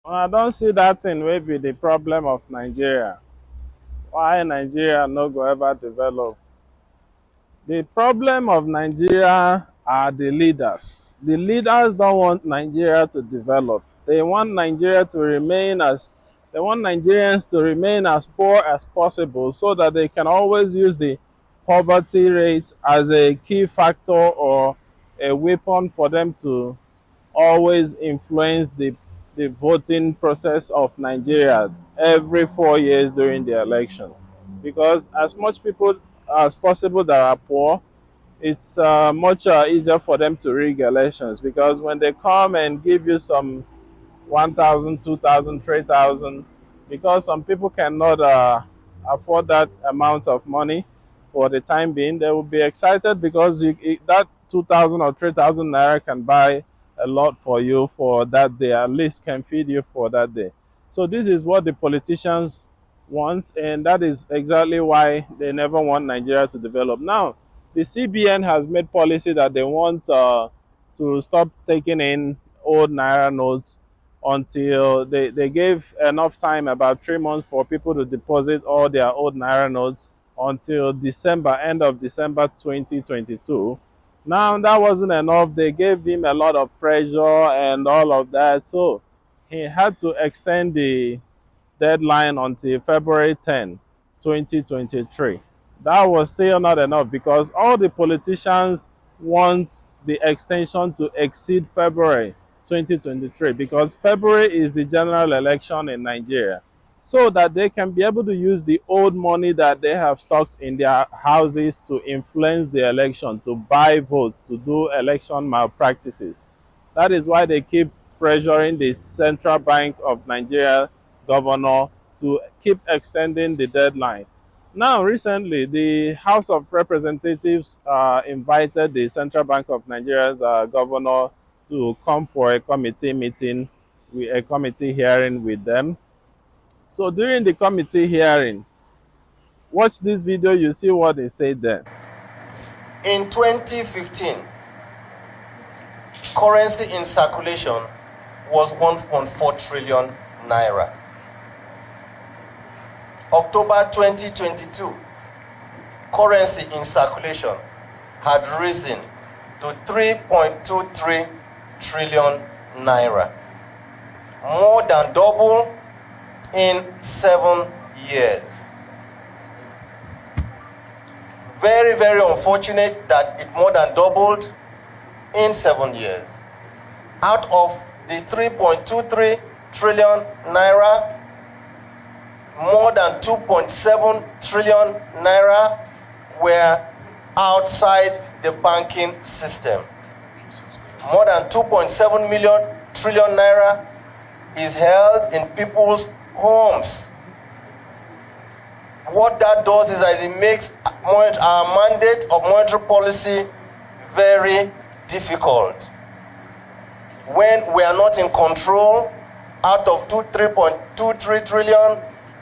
I don't see that thing will be the problem of Nigeria. Why Nigeria no go ever develop? The problem of Nigeria are the leaders. The leaders don't want Nigeria to develop. They want Nigeria to remain as they want Nigerians to remain as poor as possible so that they can always use the poverty rate as a key factor or a weapon for them to always influence the voting process of Nigeria every 4 years during the election. Because as much people as possible that are poor, it's much easier for them to rig elections because when they come and give you some 1,000, 2,000, 3,000, because some people cannot afford that amount of money for the time being. They will be excited because that 2,000 or 3,000 naira can buy a lot for you for that day, at least can feed you for that day. So this is what the politicians want, and that is exactly why they never want Nigeria to develop. Now, the CBN has made policy that they want to stop taking in old naira notes until they gave enough time, about 3 months, for people to deposit all their old naira notes until December, end of December 2022. Now that wasn't enough. They gave him a lot of pressure and all of that, so he had to extend the deadline until February 10, 2023. That was still not enough because all the politicians want the extension to exceed February 2023 because February is the general election in Nigeria, so that they can be able to use the old money that they have stocked in their houses to influence the election, to buy votes, to do election malpractices. That is why they keep pressuring the Central Bank of Nigeria governor to keep extending the deadline. Now, recently, the House of Representatives invited the Central Bank of Nigeria's governor to come for a committee meeting, a committee hearing with them. So during the committee hearing, watch this video, you see what they said there. In 2015, currency in circulation was 1.4 trillion naira. October 2022, currency in circulation had risen to 3.23 trillion naira, more than double in 7 years. Very, very unfortunate that it more than doubled in 7 years. Out of the 3.23 trillion naira, more than 2.7 trillion naira were outside the banking system. More than 2.7 trillion naira is held in people's homes. What that does is that it makes our mandate of monetary policy very difficult. When we are not in control, out of 3.23 trillion,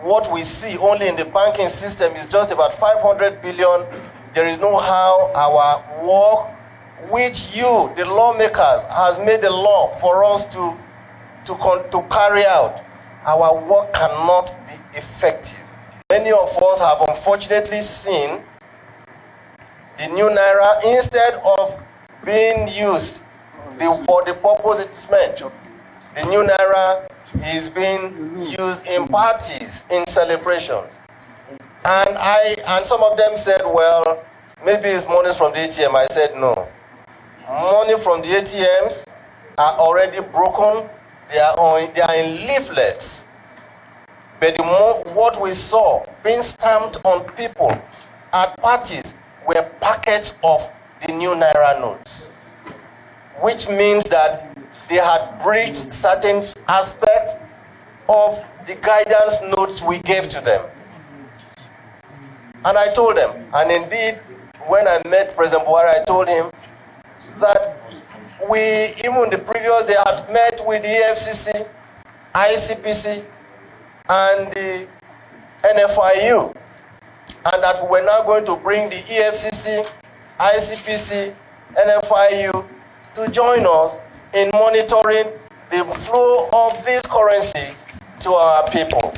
what we see only in the banking system is just about 500 billion. There is no how our work, which you, the lawmakers, has made a law for us to carry out. Our work cannot be effective. Many of us have unfortunately seen the new naira, instead of being used for the purpose it's meant, the new naira is being used in parties, in celebrations. And some of them said, well, maybe it's money from the ATM. I said, no. Money from the ATMs are already broken. They are in leaflets. But what we saw being stamped on people at parties were packets of the new naira notes, which means that they had breached certain aspects of the guidance notes we gave to them. And I told them, and indeed, when I met President Buhari, I told him that we, even the previous day, had met with the EFCC, ICPC, and the NFIU, and that we're now going to bring the EFCC, ICPC, NFIU to join us in monitoring the flow of this currency to our people.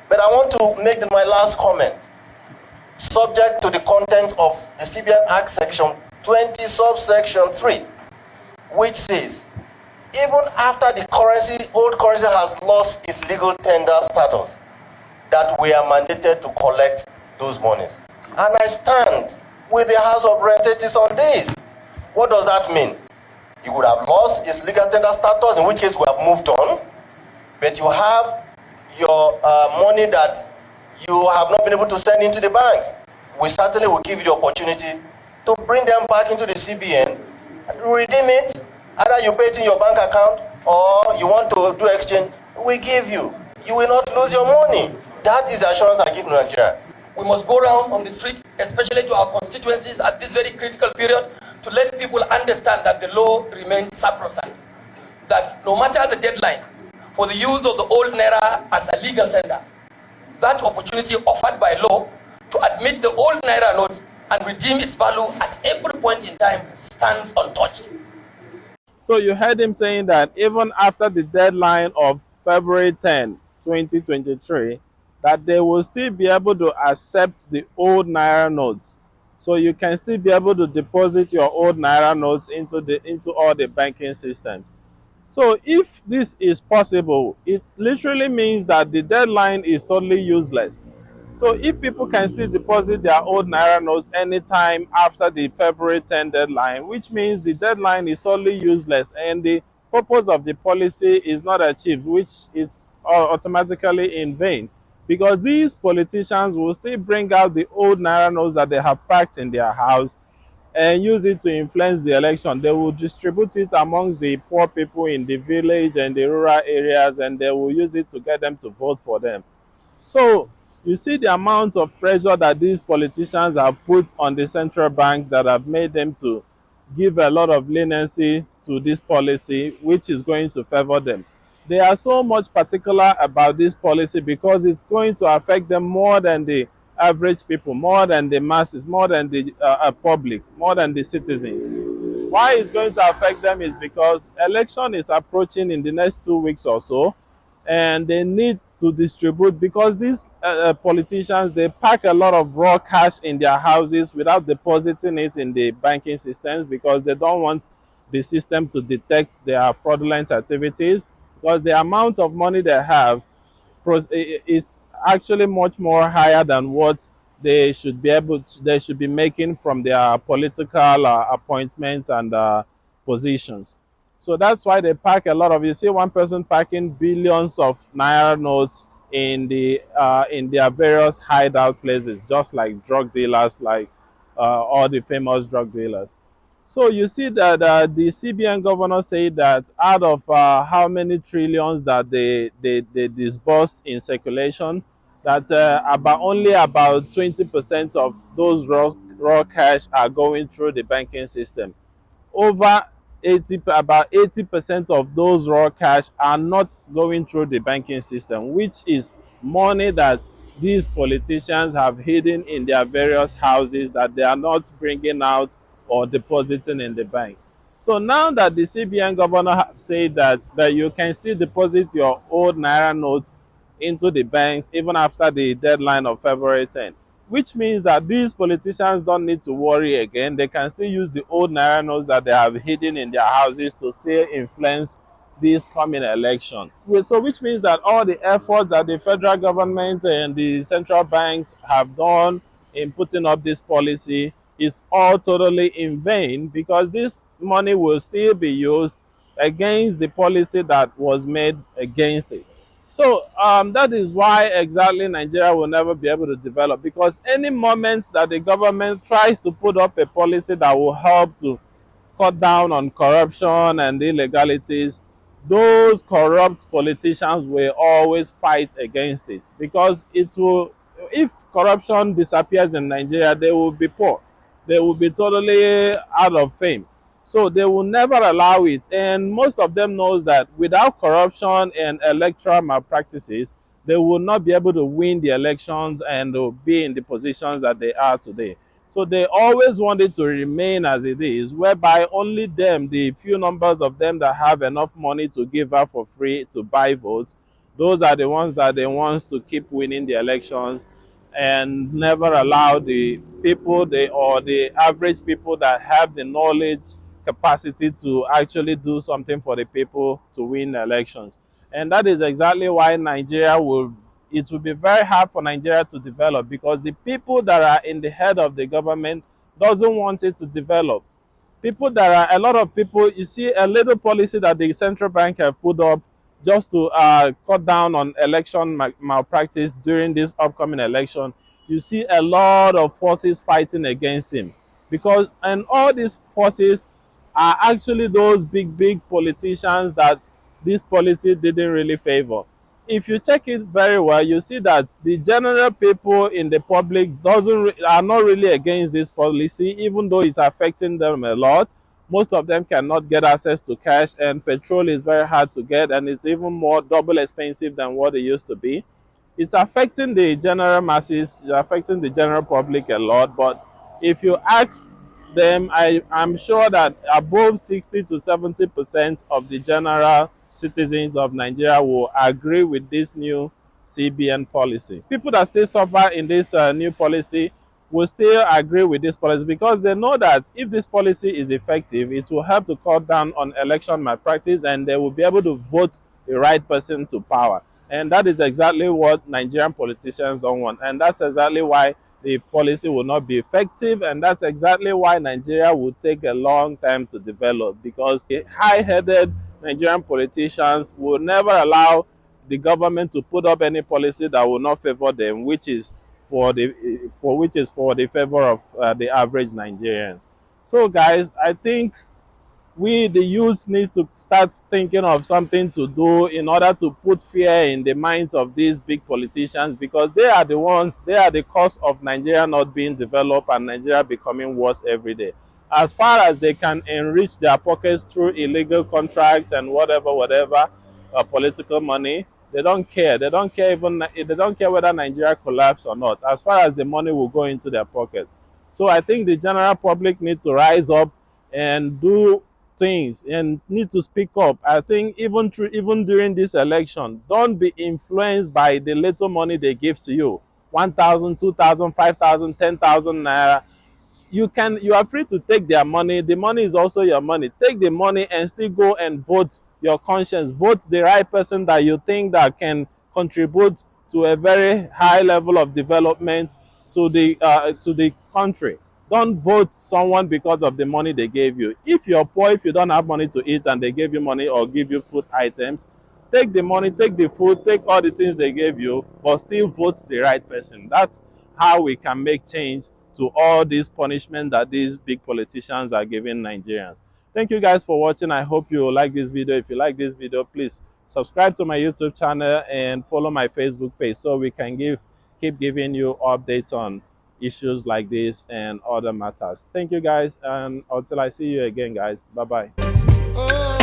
But I want to make my last comment, subject to the content of the CBN Act Section 20, subsection 3, which says, even after the old currency has lost its legal tender status, that we are mandated to collect those monies. And I stand with the House of Representatives on this. What does that mean? You would have lost its legal tender status, in which case we have moved on, but you have your money that you have not been able to send into the bank. We certainly will give you the opportunity to bring them back into the CBN and redeem it. Either you pay it in your bank account or you want to do exchange, we give you. You will not lose your money. That is the assurance I give Nigeria. We must go around on the street, especially to our constituencies at this very critical period, to let people understand that the law remains sacrosanct. That no matter the deadline for the use of the old Naira as a legal tender, that opportunity offered by law to admit the old Naira note and redeem its value at every point in time stands untouched. So you heard him saying that even after the deadline of February 10, 2023, that they will still be able to accept the old Naira notes. So you can still be able to deposit your old Naira notes into all the banking systems. So if this is possible, it literally means that the deadline is totally useless. So if people can still deposit their old Naira notes anytime after the February 10 deadline, which means the deadline is totally useless and the purpose of the policy is not achieved, which it's automatically in vain. Because these politicians will still bring out the old Naira notes that they have packed in their house and use it to influence the election. They will distribute it amongst the poor people in the village and the rural areas, and they will use it to get them to vote for them. So you see the amount of pressure that these politicians have put on the central bank that have made them to give a lot of leniency to this policy, which is going to favor them. They are so much particular about this policy because it's going to affect them more than the average people, more than the masses, more than the public, more than the citizens. Why it's going to affect them is because election is approaching in the next 2 weeks or so, and they need to distribute, because these politicians, they pack a lot of raw cash in their houses without depositing it in the banking systems, because they don't want the system to detect their fraudulent activities, because the amount of money they have it's actually much more higher than what they should be making from their political appointments and positions. So that's why they pack a lot of, you see one person packing billions of Naira notes in their various hideout places, just like drug dealers, like all the famous drug dealers. So you see that the CBN governor said that out of how many trillions that they disbursed in circulation, that only about 20% of those raw cash are going through the banking system. Over about 80% of those raw cash are not going through the banking system, which is money that these politicians have hidden in their various houses that they are not bringing out or depositing in the bank. So now that the CBN governor have said that you can still deposit your old Naira notes into the banks even after the deadline of February 10, which means that these politicians don't need to worry again. They can still use the old Naira notes that they have hidden in their houses to still influence this coming election. So which means that all the efforts that the federal government and the central banks have done in putting up this policy is all totally in vain, because this money will still be used against the policy that was made against it. So that is why exactly Nigeria will never be able to develop, because any moment that the government tries to put up a policy that will help to cut down on corruption and illegalities, those corrupt politicians will always fight against it, because it will, if corruption disappears in Nigeria, they will be poor. They will be totally out of fame. So they will never allow it. And most of them knows that without corruption and electoral malpractices, they will not be able to win the elections and be in the positions that they are today. So they always want it to remain as it is, whereby only them, the few numbers of them that have enough money to give out for free to buy votes, those are the ones that they want to keep winning the elections, and never allow the people, or the average people that have the knowledge, capacity to actually do something for the people to win elections. And that is exactly why it will be very hard for Nigeria to develop, because the people that are in the head of the government doesn't want it to develop. People that are, a lot of people, you see a little policy that the central bank have put up just to cut down on election malpractice during this upcoming election. You see a lot of forces fighting against him, because, and all these forces are actually those big politicians that this policy didn't really favor. If you check it very well, you see that the general people in the public are not really against this policy, even though it's affecting them a lot. Most of them cannot get access to cash, and petrol is very hard to get, and it's even more double expensive than what it used to be. It's affecting the general masses, it's affecting the general public a lot. But if you ask them, I'm sure that above 60 to 70% of the general citizens of Nigeria will agree with this new CBN policy. People that still suffer in this new policy will still agree with this policy, because they know that if this policy is effective, it will help to cut down on election malpractice, and they will be able to vote the right person to power. And that is exactly what Nigerian politicians don't want. And that's exactly why the policy will not be effective. And that's exactly why Nigeria will take a long time to develop, because high-headed Nigerian politicians will never allow the government to put up any policy that will not favor them, which is for the favor of the average Nigerians. So, guys, I think we, the youth, need to start thinking of something to do in order to put fear in the minds of these big politicians, because they are the cause of Nigeria not being developed and Nigeria becoming worse every day. As far as they can enrich their pockets through illegal contracts and whatever, political money, they don't care. They don't care whether Nigeria collapse or not, as far as the money will go into their pocket. So I think the general public need to rise up and do things, and need to speak up. I think even during this election, don't be influenced by the little money they give to you. 1,000, 2,000, 5,000, 10,000 naira. You are free to take their money. The money is also your money. Take the money and still go and vote your conscience. Vote the right person that you think that can contribute to a very high level of development to the country. Don't vote someone because of the money they gave you. If you're poor, if you don't have money to eat and they gave you money or give you food items, take the money, take the food, take all the things they gave you, but still vote the right person. That's how we can make change to all these punishment that these big politicians are giving Nigerians. Thank you guys for watching. I hope you like this video. If you like this video, please subscribe to my YouTube channel and follow my Facebook page, so we can keep giving you updates on issues like this and other matters. Thank you guys, and until I see you again, guys. Bye bye.